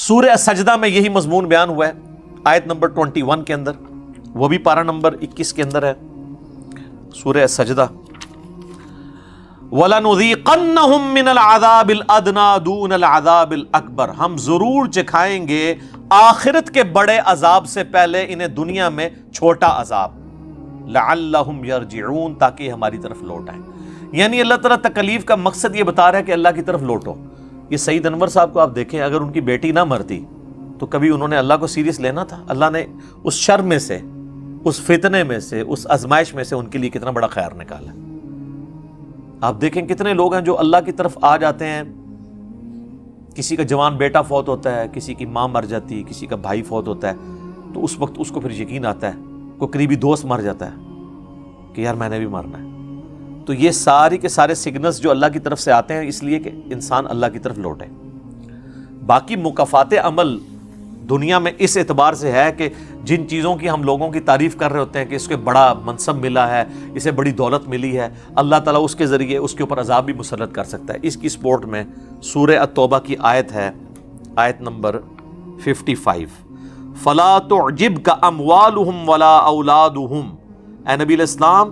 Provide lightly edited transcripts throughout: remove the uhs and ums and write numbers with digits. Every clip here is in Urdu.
سورہ سجدہ میں یہی مضمون بیان ہوا ہے آیت نمبر 21 کے اندر، وہ بھی پارہ نمبر 21 کے اندر ہے سورہ سجدہ، وَلَنُذِيقَنَّهُم مِّنَ الْعَذَابِ الْأَدْنَىٰ دُونَ الْعَذَابِ الْأَكْبَرِ، ہم ضرور چکھائیں گے آخرت کے بڑے عذاب سے پہلے انہیں دنیا میں چھوٹا عذاب، لَعَلَّهُمْ يَرْجِعُونَ، تاکہ ہماری طرف لوٹ آئیں۔ یعنی اللہ تعالیٰ تکلیف کا مقصد یہ بتا رہا ہے کہ اللہ کی طرف لوٹو۔ یہ سعید انور صاحب کو آپ دیکھیں، اگر ان کی بیٹی نہ مرتی تو کبھی انہوں نے اللہ کو سیریس لینا تھا؟ اللہ نے اس شر میں سے، اس فتنے میں سے، اس آزمائش میں سے ان کے لیے کتنا بڑا خیر نکالا۔ آپ دیکھیں کتنے لوگ ہیں جو اللہ کی طرف آ جاتے ہیں، کسی کا جوان بیٹا فوت ہوتا ہے، کسی کی ماں مر جاتی ہے، کسی کا بھائی فوت ہوتا ہے، تو اس وقت اس کو پھر یقین آتا ہے، کوئی قریبی دوست مر جاتا ہے کہ یار میں نے بھی مرنا ہے۔ تو یہ ساری کے سارے سگنلز جو اللہ کی طرف سے آتے ہیں اس لیے کہ انسان اللہ کی طرف لوٹے۔ باقی مکافات عمل دنیا میں اس اعتبار سے ہے کہ جن چیزوں کی ہم لوگوں کی تعریف کر رہے ہوتے ہیں کہ اس کے بڑا منصب ملا ہے، اسے بڑی دولت ملی ہے، اللہ تعالیٰ اس کے ذریعے اس کے اوپر عذاب بھی مسلط کر سکتا ہے۔ اس کی سپورٹ میں سورہ التوبہ کی آیت ہے، آیت نمبر 55، فَلَا تُعْجِبْكَ أَمْوَالُهُمْ وَلَا أَوْلَادُهُمْ، اے نبی علیہ السلام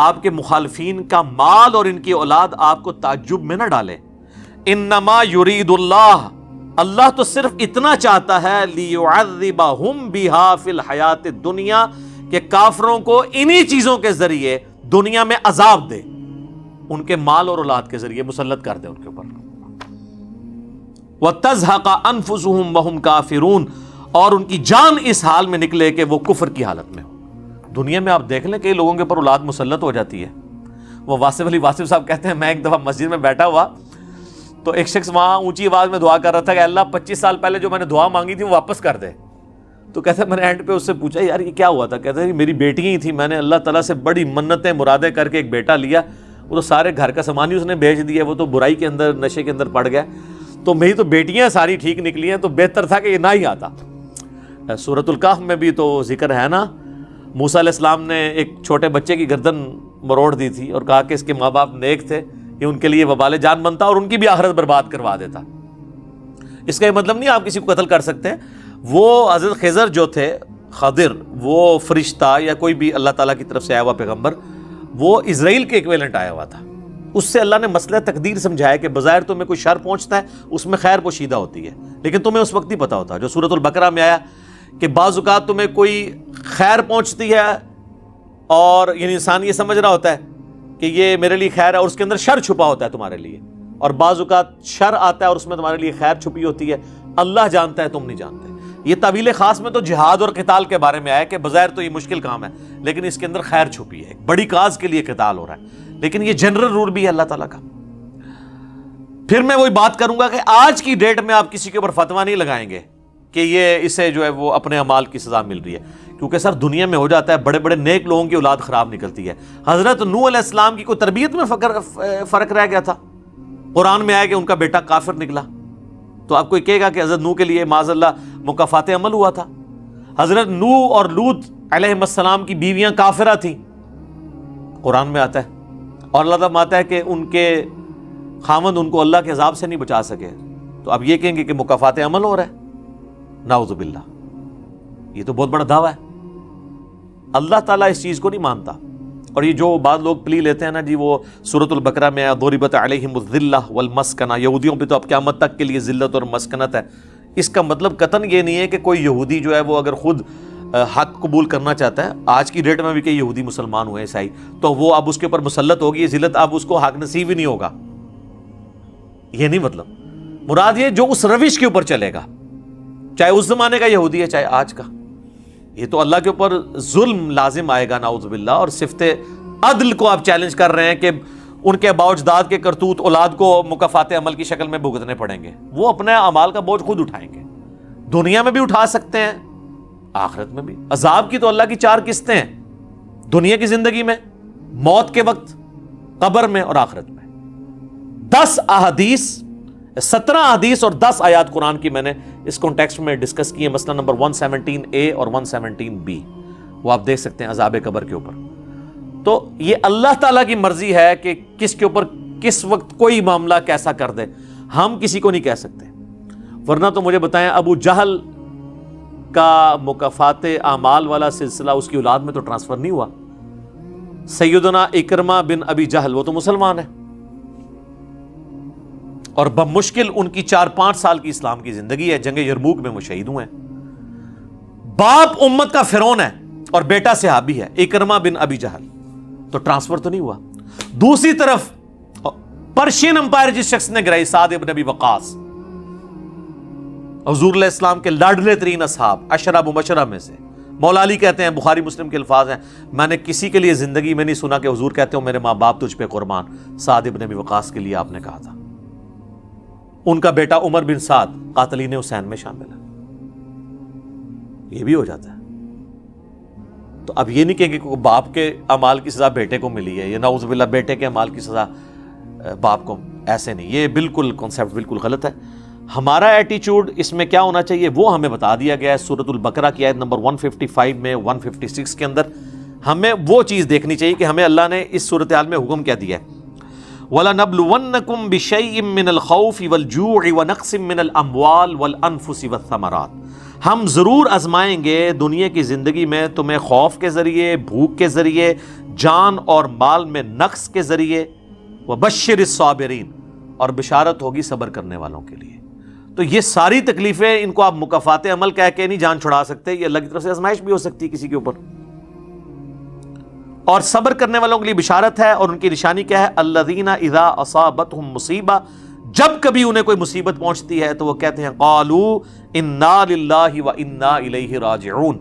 آپ کے مخالفین کا مال اور ان کی اولاد آپ کو تعجب میں نہ ڈالے۔ انما یرید اللہ، اللہ تو صرف اتنا چاہتا ہے لیعذبہم بہا فی الحیات الدنیا، کہ کافروں کو انہی چیزوں کے ذریعے دنیا میں عذاب دے، ان کے مال اور اولاد کے ذریعے مسلط کر دے ان کے اوپر۔ وَتَزْهَقَ أَنفُسُهُمْ وَهُمْ كَافِرُونَ، اور ان کی جان اس حال میں نکلے کہ وہ کفر کی حالت میں ہو۔ دنیا میں آپ دیکھ لیں کئی لوگوں کے اوپر اولاد مسلط ہو جاتی ہے۔ وہ واصف علی واصف صاحب کہتے ہیں میں ایک دفعہ مسجد میں بیٹھا ہوا تو ایک شخص وہاں اونچی آواز میں دعا کر رہا تھا کہ اللہ 25 سال پہلے جو میں نے دعا مانگی تھی وہ واپس کر دے۔ تو کہتے ہیں میں نے اینڈ پہ اس سے پوچھا یار یہ کیا ہوا تھا؟ کہتے ہیں میری بیٹیاں ہی تھیں، میں نے اللہ تعالیٰ سے بڑی منتیں مرادیں کر کے ایک بیٹا لیا، وہ تو سارے گھر کا سامان ہی اس نے بیچ دیا، وہ تو برائی کے اندر نشے کے اندر پڑ گیا، تو میری تو بیٹیاں ساری ٹھیک نکلی ہیں، تو بہتر تھا کہ یہ نہ ہی آتا۔ سورۃ الکہف میں بھی تو ذکر ہے نا، موسیٰ علیہ السلام نے ایک چھوٹے بچے کی گردن مروڑ دی تھی اور کہا کہ اس کے ماں باپ نیک تھے، یہ ان کے لیے وبال جان بنتا اور ان کی بھی آخرت برباد کروا دیتا۔ اس کا یہ مطلب نہیں آپ کسی کو قتل کر سکتے۔ وہ حضرت خضر جو تھے، خضر وہ فرشتہ یا کوئی بھی اللہ تعالیٰ کی طرف سے آیا ہوا پیغمبر، وہ اسرائیل کے ایکویلنٹ آیا ہوا تھا۔ اس سے اللہ نے مسئلہ تقدیر سمجھایا کہ بظاہر تمہیں کوئی شر پہنچتا ہے اس میں خیر پوشیدہ ہوتی ہے، لیکن تمہیں اس وقت نہیں پتا ہوتا، جو سورۃ البقرہ میں آیا کہ بعض اوقات تمہیں کوئی خیر پہنچتی ہے اور یعنی انسان یہ سمجھ رہا ہوتا ہے کہ یہ میرے لیے خیر ہے اور اس کے اندر شر چھپا ہوتا ہے تمہارے لیے، اور بعض اوقات شر آتا ہے اور اس میں تمہارے لیے خیر چھپی ہوتی ہے، اللہ جانتا ہے تم نہیں جانتے۔ یہ تعویل خاص میں تو جہاد اور قتال کے بارے میں آیا کہ بظاہر تو یہ مشکل کام ہے لیکن اس کے اندر خیر چھپی ہے، ایک بڑی کاز کے لیے قتال ہو رہا ہے، لیکن یہ جنرل رول بھی ہے اللہ تعالیٰ کا۔ پھر میں وہی بات کروں گا کہ آج کی ڈیٹ میں آپ کسی کے اوپر فتویٰ نہیں لگائیں گے کہ یہ اسے جو ہے وہ اپنے اعمال کی سزا مل رہی ہے، کیونکہ سر دنیا میں ہو جاتا ہے بڑے بڑے نیک لوگوں کی اولاد خراب نکلتی ہے۔ حضرت نوح علیہ السلام کی کوئی تربیت میں فرق رہ گیا تھا؟ قرآن میں آیا کہ ان کا بیٹا کافر نکلا، تو آپ کوئی کہے گا کہ حضرت نوح کے لیے معاذ اللہ مکافات عمل ہوا تھا؟ حضرت نوح اور لوط علیہ السلام کی بیویاں کافرہ تھیں، قرآن میں آتا ہے، اور اللہ تعالیٰ آتا ہے کہ ان کے خاوند ان کو اللہ کے عذاب سے نہیں بچا سکے، تو آپ یہ کہیں گے کہ مکافات عمل ہو رہا ہے؟ نعوذ باللہ، یہ تو بہت بڑا دعویٰ ہے۔ اللہ تعالیٰ اس چیز کو نہیں مانتا، اور یہ جو بعض لوگ پلی لیتے ہیں نا جی، وہ سورۃ البقرہ میں ضربت علیہم الذلہ والمسکنہ، یہودیوں پہ تو اب قیامت تک کے لیے ذلت اور مسکنت ہے۔ اس کا مطلب قطعاً یہ نہیں ہے کہ کوئی یہودی جو ہے وہ اگر خود حق قبول کرنا چاہتا ہے، آج کی ڈیٹ میں بھی کئی یہودی مسلمان ہوئے عیسائی، تو وہ اب اس کے اوپر مسلط ہوگی یہ ذلت، اب اس کو حق نصیب ہی نہیں ہوگا، یہ نہیں مطلب۔ مراد یہ جو اس روش کے اوپر چلے گا، چاہے اس زمانے کا یہودی ہے چاہے آج کا، یہ تو اللہ کے اوپر ظلم لازم آئے گا نعوذ باللہ۔ اور صفت عدل کو آپ چیلنج کر رہے ہیں کہ ان کے آباء و اجداد کے کرتوت اولاد کو مکافات عمل کی شکل میں بھگتنے پڑیں گے، وہ اپنے اعمال کا بوجھ خود اٹھائیں گے، دنیا میں بھی اٹھا سکتے ہیں آخرت میں بھی۔ عذاب کی تو اللہ کی 4 قسطیں ہیں، دنیا کی زندگی میں، موت کے وقت، قبر میں اور آخرت میں۔ 10 احادیث، 17 احادیث اور 10 آیات قرآن کی میں نے اس کانٹیکسٹ میں ڈسکس کی ہے، مثلا نمبر 117A اور 117B، وہ آپ دیکھ سکتے ہیں عذاب قبر کے اوپر۔ تو یہ اللہ تعالیٰ کی مرضی ہے کہ کس کے اوپر کس وقت کوئی معاملہ کیسا کر دے، ہم کسی کو نہیں کہہ سکتے۔ ورنہ تو مجھے بتائیں ابو جہل کا مکافات اعمال والا سلسلہ اس کی اولاد میں تو ٹرانسفر نہیں ہوا. سیدنا اکرمہ بن ابی جہل وہ تو مسلمان ہے اور بمشکل ان کی 4-5 سال کی اسلام کی زندگی ہے. جنگ یرموک میں وہ شہید ہوئے ہیں. باپ امت کا فرعون ہے اور بیٹا صحابی ہے اکرمہ بن ابی جہل, تو ٹرانسفر تو نہیں ہوا. دوسری طرف پرشین امپائر جس شخص نے گرائی, سعد ابن ابی وقاص, حضور علیہ السلام کے لاڈلے ترین اصحاب, عشرہ مبشرہ میں سے. مولا علی کہتے ہیں, بخاری مسلم کے الفاظ ہیں, میں نے کسی کے لیے زندگی میں نہیں سنا کہ حضور کہتے ہو میرے ماں باپ تجھ پہ قربان, سعد ابن ابی وقاص کے لیے آپ نے کہا تھا. ان کا بیٹا عمر بن سعد قاتلین حسین میں شامل ہے. یہ بھی ہو جاتا ہے. تو اب یہ نہیں کہیں کہ باپ کے اعمال کی سزا بیٹے کو ملی ہے, یا نعوذ باللہ بیٹے کے اعمال کی سزا باپ کو, ایسے نہیں. یہ بالکل کانسیپٹ بالکل غلط ہے. ہمارا ایٹیچیوڈ اس میں کیا ہونا چاہیے وہ ہمیں بتا دیا گیا ہے سورۃ البقرہ کی آیت نمبر 155 میں, 156 کے اندر. ہمیں وہ چیز دیکھنی چاہیے کہ ہمیں اللہ نے اس صورتحال میں حکم کیا دیا ہے. وَلَنَبْلُوَنَّكُمْ بِشَيْءٍ مِّنَ الْخَوْفِ وَالْجُوعِ وَنَقْصٍ مِّنَ الْأَمْوَالِ وَالْأَنفُسِ وَالثَّمَرَاتِ. ہم ضرور آزمائیں گے دنیا کی زندگی میں تمہیں خوف کے ذریعے, بھوک کے ذریعے, جان اور مال میں نقص کے ذریعے. وَبَشِّرِ الصَّابِرِينَ, اور بشارت ہوگی صبر کرنے والوں کے لیے. تو یہ ساری تکلیفیں ان کو آپ مکافات عمل کہہ کے نہیں جان چھڑا سکتے, یہ اللہ کی طرف سے آزمائش بھی ہو سکتی ہے کسی کے اوپر. اور صبر کرنے والوں کے لیے بشارت ہے, اور ان کی نشانی کیا ہے؟ الذین اذا اصابتہم مصیبہ, جب کبھی انہیں کوئی مصیبت پہنچتی ہے تو وہ کہتے ہیں قالوا انا للہ وانا الیہ راجعون.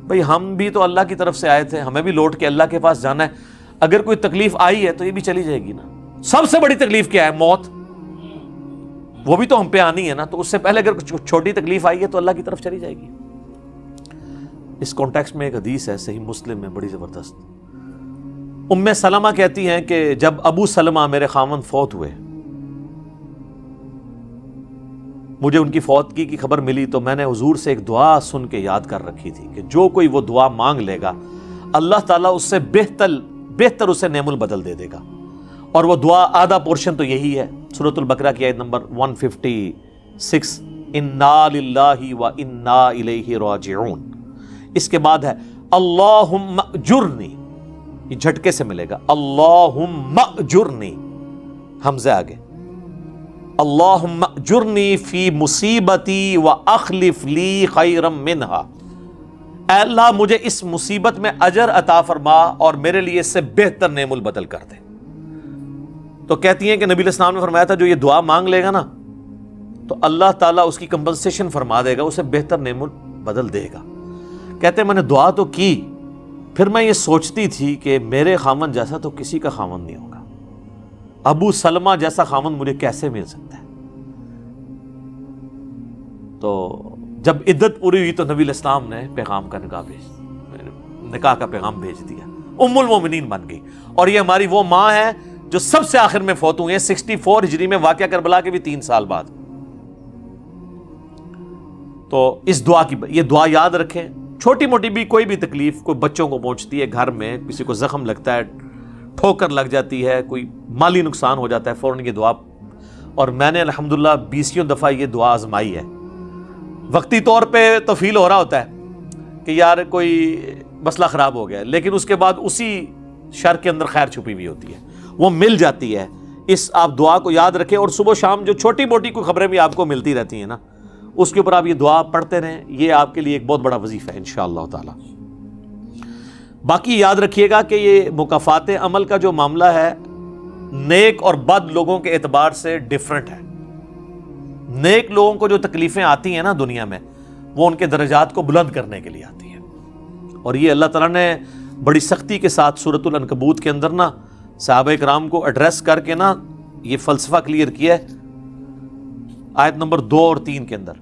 بھئی ہم بھی تو اللہ کی طرف سے آئے تھے, ہمیں بھی لوٹ کے اللہ کے پاس جانا ہے. اگر کوئی تکلیف آئی ہے تو یہ بھی چلی جائے گی نا. سب سے بڑی تکلیف کیا ہے؟ موت. وہ بھی تو ہم پہ آنی ہے نا. تو اس سے پہلے اگر کچھ چھوٹی تکلیف آئی ہے تو اللہ کی طرف چلی جائے گی. اس کانٹیکسٹ میں ایک حدیث ہے صحیح مسلم میں بڑی زبردست. ام سلمہ کہتی ہیں کہ جب ابو سلمہ میرے خاوند فوت ہوئے, مجھے ان کی فوتگی کی خبر ملی تو میں نے حضور سے ایک دعا سن کے یاد کر رکھی تھی کہ جو کوئی وہ دعا مانگ لے گا اللہ تعالیٰ اس سے بہتر اسے نعم البدل دے گا. اور وہ دعا آدھا پورشن تو یہی ہے سورۃ البقرہ کی آیت نمبر 156, انا للہ وانا الیہ راجعون. اس کے بعد ہے اللہم اجرنی, یہ جھٹکے سے ملے گا, اللہم اجرنی, حمزہ آگے, اللہم اجرنی فی مصیبتی واخلف لی خیرا منہا. اے اللہ مجھے اس مصیبت میں اجر عطا فرما اور میرے لیے اس سے بہتر نعم البدل کر دے. تو کہتی ہیں کہ نبی علیہ السلام نے فرمایا تھا جو یہ دعا مانگ لے گا نا تو اللہ تعالیٰ اس کی کمپنسیشن فرما دے گا, اسے بہتر نعم البدل دے گا. کہتے ہیں میں نے دعا تو کی, پھر میں یہ سوچتی تھی کہ میرے خاوند جیسا تو کسی کا خاوند نہیں ہوگا, ابو سلمہ جیسا خاوند مجھے کیسے مل سکتا ہے. تو جب عدت پوری ہوئی تو نبی علیہ السلام نے پیغام کا نکاح کا پیغام بھیج دیا, ام المومنین بن گئی. اور یہ ہماری وہ ماں ہے جو سب سے آخر میں فوت ہوئی ہیں 64 ہجری میں, واقعہ کربلا کے بھی 3 سال بعد. تو اس دعا کی یہ دعا یاد رکھیں. چھوٹی موٹی بھی کوئی بھی تکلیف کوئی بچوں کو پہنچتی ہے, گھر میں کسی کو زخم لگتا ہے, ٹھوکر لگ جاتی ہے, کوئی مالی نقصان ہو جاتا ہے, فوراً یہ دعا. اور میں نے الحمدللہ 20 دفعہ یہ دعا آزمائی ہے. وقتی طور پہ تو فیل ہو رہا ہوتا ہے کہ یار کوئی مسئلہ خراب ہو گیا, لیکن اس کے بعد اسی شر کے اندر خیر چھپی ہوئی ہوتی ہے, وہ مل جاتی ہے. اس آپ دعا کو یاد رکھیں, اور صبح شام جو چھوٹی موٹی کوئی خبریں بھی آپ کو ملتی رہتی ہیں نا, اس کے اوپر آپ یہ دعا پڑھتے رہیں. یہ آپ کے لیے ایک بہت بڑا وظیفہ ہے انشاءاللہ تعالی. باقی یاد رکھیے گا کہ یہ مکافات عمل کا جو معاملہ ہے نیک اور بد لوگوں کے اعتبار سے ڈیفرنٹ ہے. نیک لوگوں کو جو تکلیفیں آتی ہیں نا دنیا میں, وہ ان کے درجات کو بلند کرنے کے لیے آتی ہیں. اور یہ اللہ تعالیٰ نے بڑی سختی کے ساتھ سورۃ العنکبوت کے اندر نا صحابہ کرام کو ایڈریس کر کے نا یہ فلسفہ کلیئر کیا ہے آیت نمبر 2 اور 3 کے اندر.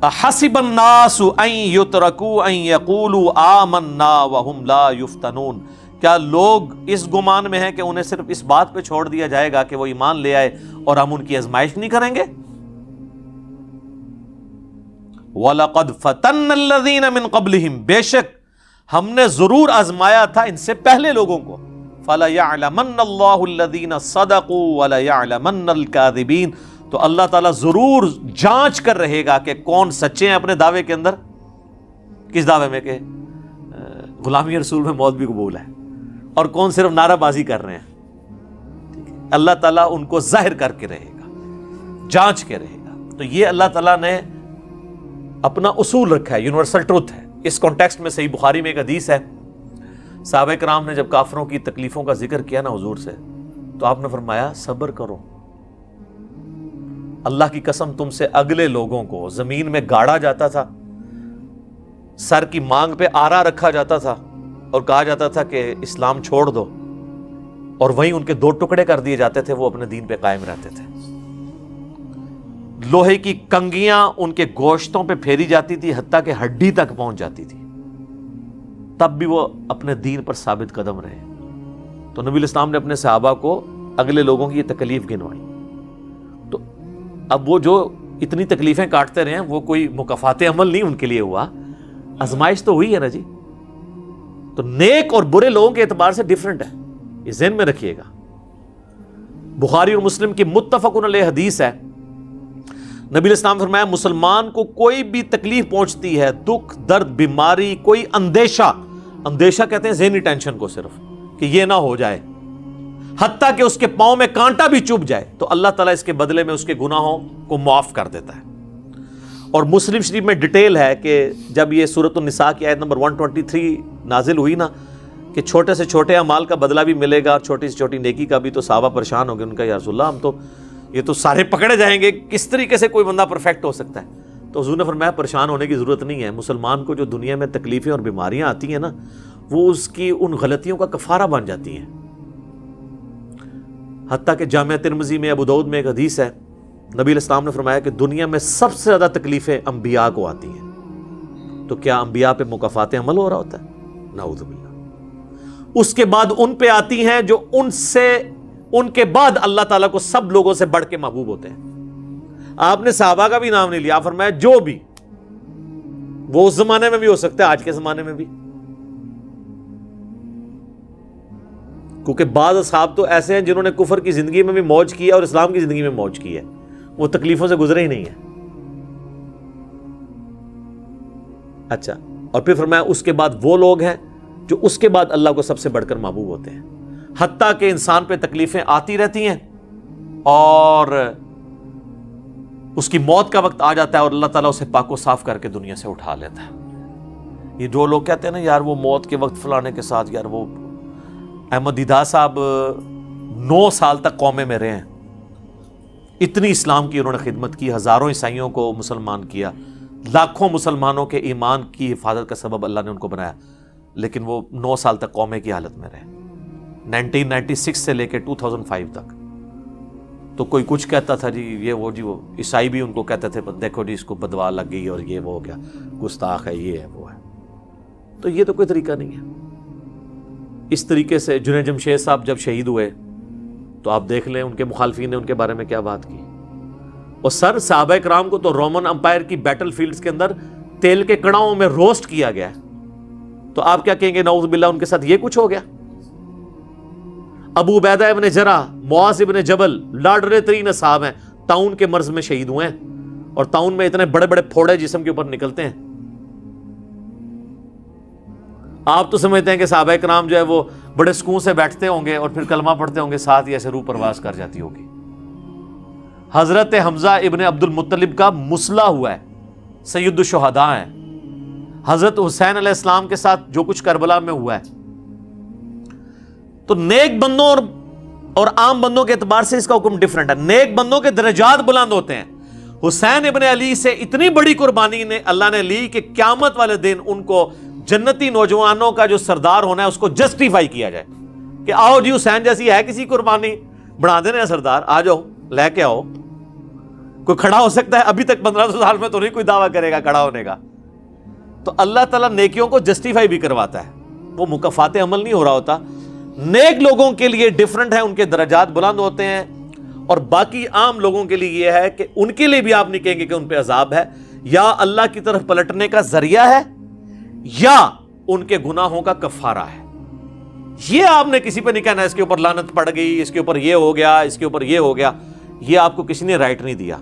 احسب الناس ان یترکوا ان یقولوا آمنا وهم لا یفتنون. کیا لوگ اس گمان میں ہیں کہ انہیں صرف اس بات پہ چھوڑ دیا جائے گا کہ وہ ایمان لے آئے اور ہم ان کی آزمائش نہیں کریں گے؟ وَلَقَدْ فَتَنَّ الَّذِينَ مِن قَبْلِهِمْ, بے شک ہم نے ضرور آزمایا تھا ان سے پہلے لوگوں کو. فَلَيَعْلَمَنَّ اللَّهُ الَّذِينَ صَدَقُوا وَلَيَعْلَمَنَّ الْكَاذِبِينَ, تو اللہ تعالیٰ ضرور جانچ کر رہے گا کہ کون سچے ہیں اپنے دعوے کے اندر. کس دعوے میں؟ کہ غلامی رسول میں موت بھی قبول ہے, اور کون صرف نعرہ بازی کر رہے ہیں. اللہ تعالیٰ ان کو ظاہر کر کے رہے گا, جانچ کے رہے گا. تو یہ اللہ تعالیٰ نے اپنا اصول رکھا ہے, یونیورسل ٹروتھ ہے. اس کانٹیکسٹ میں صحیح بخاری میں ایک حدیث ہے, صحابہ کرام نے جب کافروں کی تکلیفوں کا ذکر کیا نا حضور سے, تو آپ نے فرمایا صبر کرو, اللہ کی قسم تم سے اگلے لوگوں کو زمین میں گاڑا جاتا تھا, سر کی مانگ پہ آرا رکھا جاتا تھا اور کہا جاتا تھا کہ اسلام چھوڑ دو, اور وہیں ان کے 2 ٹکڑے کر دیے جاتے تھے, وہ اپنے دین پہ قائم رہتے تھے. لوہے کی کنگیاں ان کے گوشتوں پہ پھیری جاتی تھی حتیٰ کہ ہڈی تک پہنچ جاتی تھی, تب بھی وہ اپنے دین پر ثابت قدم رہے. تو نبی الاسلام نے اپنے صحابہ کو اگلے لوگوں کی یہ تکلیف گنوائی. تو اب وہ جو اتنی تکلیفیں کاٹتے رہے ہیں, وہ کوئی مکافات عمل نہیں ان کے لیے ہوا, آزمائش تو ہوئی ہے نا جی. تو نیک اور برے لوگوں کے اعتبار سے ڈیفرنٹ ہے, یہ ذہن میں رکھیے گا. بخاری اور مسلم کی متفق علیہ حدیث ہے, نبی علیہ السلام فرمایا مسلمان کو کوئی بھی تکلیف پہنچتی ہے, دکھ درد بیماری, کوئی اندیشہ, اندیشہ کہتے ہیں ذہنی ٹینشن کو صرف, کہ یہ نہ ہو جائے, حتیٰ کہ اس کے پاؤں میں کانٹا بھی چبھ جائے, تو اللہ تعالیٰ اس کے بدلے میں اس کے گناہوں کو معاف کر دیتا ہے. اور مسلم شریف میں ڈیٹیل ہے کہ جب یہ سورۃ النساء کی آیت نمبر 123 نازل ہوئی نا, کہ چھوٹے سے چھوٹے اعمال کا بدلہ بھی ملے گا اور چھوٹی سے چھوٹی نیکی کا بھی, تو صحابہ پریشان ہو گئے. ان کا یا رسول اللہ ہم تو یہ تو سارے پکڑے جائیں گے, کس طریقے سے کوئی بندہ پرفیکٹ ہو سکتا ہے؟ تو حضور نے فرمایا پریشان ہونے کی ضرورت نہیں ہے. مسلمان کو جو دنیا میں تکلیفیں اور بیماریاں آتی ہیں نا, وہ اس کی ان غلطیوں کا کفارہ بن جاتی ہیں. حتیٰ کہ جامعہ ترمذی میں, ابو داؤد میں ایک حدیث ہے, نبی علیہ السلام نے فرمایا کہ دنیا میں سب سے زیادہ تکلیفیں انبیاء کو آتی ہیں. تو کیا انبیاء پہ مکافات عمل ہو رہا ہوتا ہے؟ نعوذ باللہ. اس کے بعد ان پہ آتی ہیں جو ان کے بعد اللہ تعالیٰ کو سب لوگوں سے بڑھ کے محبوب ہوتے ہیں. آپ نے صحابہ کا بھی نام نہیں لیا, فرمایا جو بھی, وہ اس زمانے میں بھی ہو سکتا ہے, آج کے زمانے میں بھی, کیونکہ بعض اصحاب تو ایسے ہیں جنہوں نے کفر کی زندگی میں بھی موج کی ہے اور اسلام کی زندگی میں موج کی ہے, وہ تکلیفوں سے گزرے ہی نہیں ہیں. اچھا, اور پھر فرمایا اس کے بعد وہ لوگ ہیں جو اس کے بعد اللہ کو سب سے بڑھ کر محبوب ہوتے ہیں, حتیٰ کہ انسان پہ تکلیفیں آتی رہتی ہیں اور اس کی موت کا وقت آ جاتا ہے اور اللہ تعالیٰ اسے پاک و صاف کر کے دنیا سے اٹھا لیتا ہے. یہ جو لوگ کہتے ہیں نا یار وہ موت کے وقت فلانے کے ساتھ, یار وہ احمد دیدہ صاحب 9 سال تک قومے میں رہے ہیں, اتنی اسلام کی انہوں نے خدمت کی, ہزاروں عیسائیوں کو مسلمان کیا, لاکھوں مسلمانوں کے ایمان کی حفاظت کا سبب اللہ نے ان کو بنایا, لیکن وہ 9 سال تک قومے کی حالت میں رہے, 1996 سے لے کے 2005 تک. تو کوئی کچھ کہتا تھا جی یہ وہ, جی وہ عیسائی بھی ان کو کہتے تھے دیکھو جی اس کو بدوا لگ گئی اور یہ وہ ہو گیا, گستاخ ہے, یہ ہے وہ ہے. تو یہ تو کوئی طریقہ نہیں ہے. اس طریقے سے جنید جمشید صاحب جب شہید ہوئے تو آپ دیکھ لیں ان کے مخالفین نے ان کے بارے میں کیا بات کی. اور سر صحابہ کرام کو تو رومن امپائر کی بیٹل فیلڈز کے اندر تیل کے کڑاؤں میں روسٹ کیا گیا ہے, تو آپ کیا کہیں گے نعوذ باللہ ان کے ساتھ یہ کچھ ہو گیا. ابو عبیدہ ابن جرح, معاذ ابن جبل لاڈلے ترین اصحاب ہیں, طاعون کے مرض میں شہید ہوئے ہیں, اور طاعون میں اتنے بڑے بڑے پھوڑے جسم کے اوپر نکلتے ہیں. آپ تو سمجھتے ہیں کہ صحابہ کرام جو ہے وہ بڑے سکون سے بیٹھتے ہوں گے اور پھر کلمہ پڑھتے ہوں گے, ساتھ ہی ایسے روح پرواز کر جاتی ہوگی. حضرت حمزہ ابن عبد المطلب کا مسلح ہوا ہے, سید الشہداء ہیں. حضرت حسین علیہ السلام کے ساتھ جو کچھ کربلا میں ہوا ہے, تو نیک بندوں اور عام بندوں کے اعتبار سے اس کا حکم ڈیفرنٹ ہے. نیک بندوں کے درجات بلند ہوتے ہیں. حسین ابن علی سے اتنی بڑی قربانی نے اللہ نے لی کہ قیامت والے دن ان کو جنتی نوجوانوں کا جو سردار ہونا ہے اس کو جسٹیفائی کیا جائے کہ آؤ جی حسین جیسی ہے کسی قربانی, بنا دینا سردار, آ جاؤ لے کے آؤ. کوئی کھڑا ہو سکتا ہے؟ ابھی تک 1500 سال میں تو نہیں کوئی دعویٰ کرے گا کھڑا ہونے کا. تو اللہ تعالیٰ نیکیوں کو جسٹیفائی بھی کرواتا ہے, وہ مکافات عمل نہیں ہو رہا ہوتا. نیک لوگوں کے لیے ڈیفرنٹ ہے, ان کے درجات بلند ہوتے ہیں, اور باقی عام لوگوں کے لیے یہ ہے کہ ان کے لیے بھی آپ نہیں کہیں گے کہ ان پہ عذاب ہے, یا اللہ کی طرف پلٹنے کا ذریعہ ہے یا ان کے گناہوں کا کفارہ ہے. یہ آپ نے کسی پہ نہیں کہنا اس کے اوپر لعنت پڑ گئی, اس کے اوپر یہ ہو گیا, اس کے اوپر یہ ہو گیا. یہ آپ کو کسی نے رائٹ نہیں دیا.